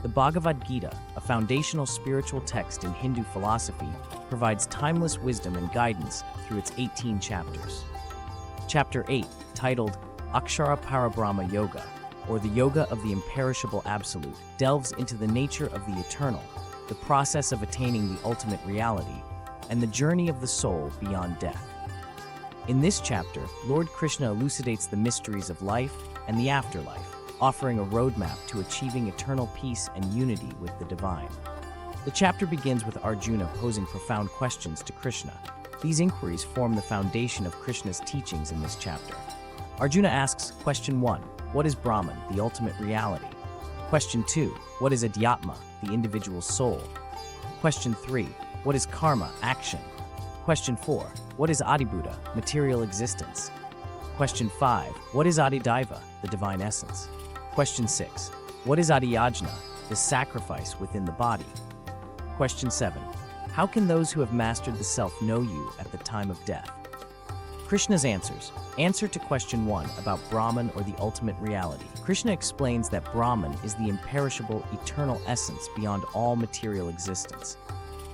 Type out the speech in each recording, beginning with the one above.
The Bhagavad Gita, a foundational spiritual text in Hindu philosophy, provides timeless wisdom and guidance through its 18 chapters. Chapter 8, titled Akshara Parabrahma Yoga, or the Yoga of the Imperishable Absolute, delves into the nature of the eternal, the process of attaining the ultimate reality, and the journey of the soul beyond death. In this chapter, Lord Krishna elucidates the mysteries of life and the afterlife, offering a roadmap to achieving eternal peace and unity with the divine. The chapter begins with Arjuna posing profound questions to Krishna. These inquiries form the foundation of Krishna's teachings in this chapter. Arjuna asks, Question 1, what is Brahman, the ultimate reality? Question 2, what is Adhyatma, the individual soul? Question 3, what is karma, action? Question 4, what is Adhibhuta, material existence? Question 5, what is Adhidaiva, the divine essence? Question 6, what is Adhiyajna, the sacrifice within the body? Question 7, how can those who have mastered the self know you at the time of death? Krishna's answers. Answer to question 1 about Brahman or the ultimate reality. Krishna explains that Brahman is the imperishable, eternal essence beyond all material existence.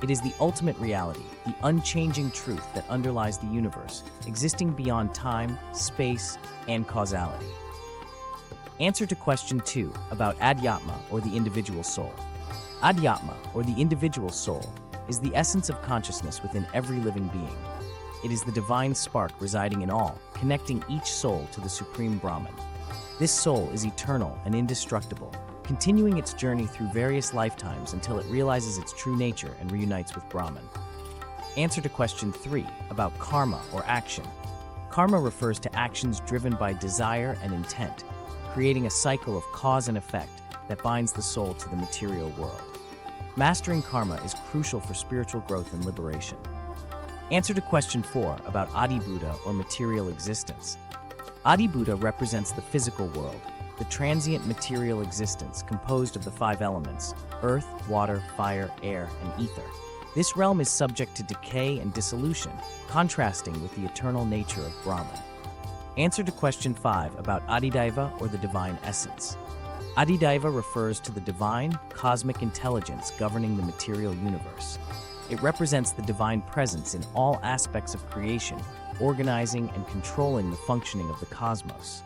It is the ultimate reality, the unchanging truth that underlies the universe, existing beyond time, space, and causality. Answer to question 2 about Adhyatma or the individual soul. Adhyatma, or the individual soul, is the essence of consciousness within every living being. It is the divine spark residing in all, connecting each soul to the supreme Brahman. This soul is eternal and indestructible, continuing its journey through various lifetimes until it realizes its true nature and reunites with Brahman. Answer to question 3 about karma or action. Karma refers to actions driven by desire and intent, creating a cycle of cause and effect that binds the soul to the material world. Mastering karma is crucial for spiritual growth and liberation. Answer to question 4 about Adhibhuta or material existence. Adhibhuta represents the physical world, the transient material existence composed of the 5 elements: earth, water, fire, air, and ether. This realm is subject to decay and dissolution, contrasting with the eternal nature of Brahman. Answer to question 5 about Adhidaiva or the divine essence. Adhidaiva refers to the divine, cosmic intelligence governing the material universe. It represents the divine presence in all aspects of creation, organizing and controlling the functioning of the cosmos.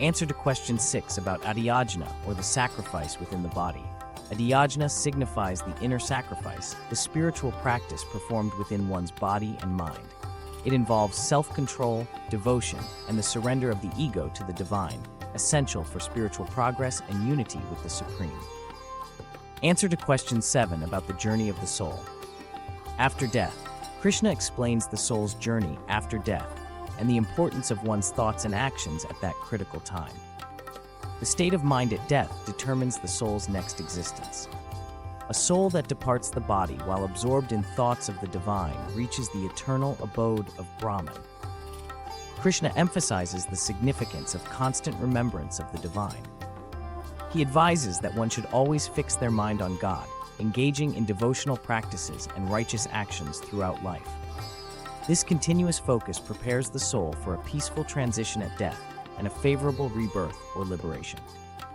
Answer to question 6 about Adhiyajna or the sacrifice within the body. Adhiyajna signifies the inner sacrifice, the spiritual practice performed within one's body and mind. It involves self-control, devotion, and the surrender of the ego to the divine, essential for spiritual progress and unity with the Supreme. Answer to question 7 about the journey of the soul. After death, Krishna explains the soul's journey after death and the importance of one's thoughts and actions at that critical time. The state of mind at death determines the soul's next existence. A soul that departs the body while absorbed in thoughts of the divine reaches the eternal abode of Brahman. Krishna emphasizes the significance of constant remembrance of the divine. He advises that one should always fix their mind on God, engaging in devotional practices and righteous actions throughout life. This continuous focus prepares the soul for a peaceful transition at death and a favorable rebirth or liberation.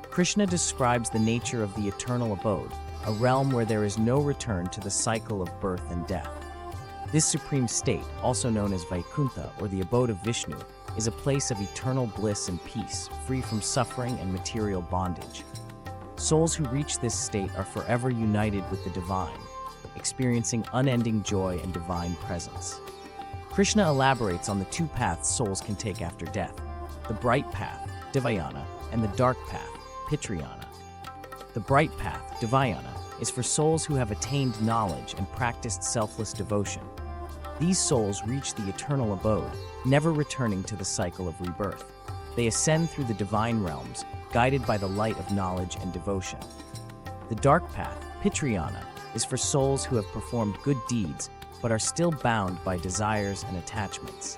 Krishna describes the nature of the eternal abode, a realm where there is no return to the cycle of birth and death. This supreme state, also known as Vaikuntha or the abode of Vishnu, is a place of eternal bliss and peace, free from suffering and material bondage. Souls who reach this state are forever united with the divine, experiencing unending joy and divine presence. Krishna elaborates on the 2 paths souls can take after death: the bright path, Dvayana, and the dark path, Pitrayana. The bright path, Dvayana, is for souls who have attained knowledge and practiced selfless devotion. These souls reach the eternal abode, never returning to the cycle of rebirth. They ascend through the divine realms, guided by the light of knowledge and devotion. The dark path, Pitrayana, is for souls who have performed good deeds but are still bound by desires and attachments.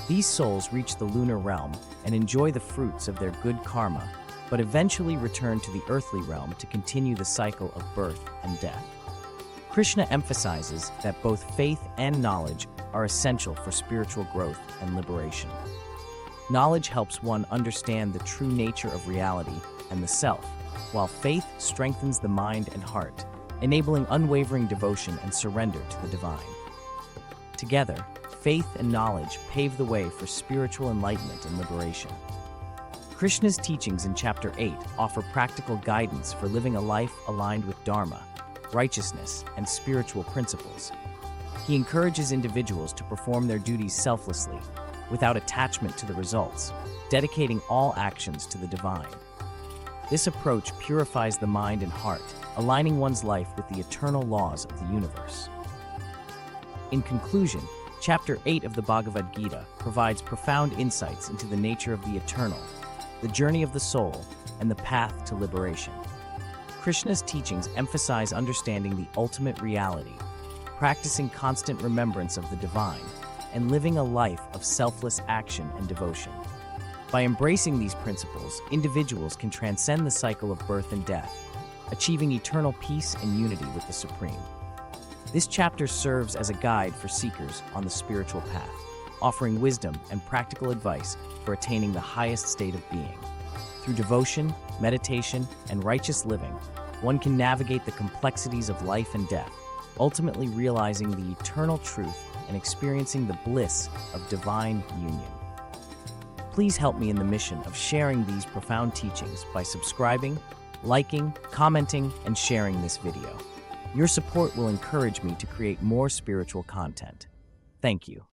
These souls reach the lunar realm and enjoy the fruits of their good karma, but eventually return to the earthly realm to continue the cycle of birth and death. Krishna emphasizes that both faith and knowledge are essential for spiritual growth and liberation. Knowledge helps one understand the true nature of reality and the self, while faith strengthens the mind and heart, enabling unwavering devotion and surrender to the divine. Together, faith and knowledge pave the way for spiritual enlightenment and liberation. Krishna's teachings in Chapter 8 offer practical guidance for living a life aligned with Dharma, righteousness, and spiritual principles. He encourages individuals to perform their duties selflessly, without attachment to the results, dedicating all actions to the divine. This approach purifies the mind and heart, aligning one's life with the eternal laws of the universe. In conclusion, Chapter 8 of the Bhagavad Gita provides profound insights into the nature of the eternal, the journey of the soul, and the path to liberation. Krishna's teachings emphasize understanding the ultimate reality, practicing constant remembrance of the divine, and living a life of selfless action and devotion. By embracing these principles, individuals can transcend the cycle of birth and death, achieving eternal peace and unity with the Supreme. This chapter serves as a guide for seekers on the spiritual path, offering wisdom and practical advice for attaining the highest state of being. Through devotion, meditation, and righteous living, one can navigate the complexities of life and death, ultimately realizing the eternal truth and experiencing the bliss of divine union. Please help me in the mission of sharing these profound teachings by subscribing, liking, commenting, and sharing this video. Your support will encourage me to create more spiritual content. Thank you.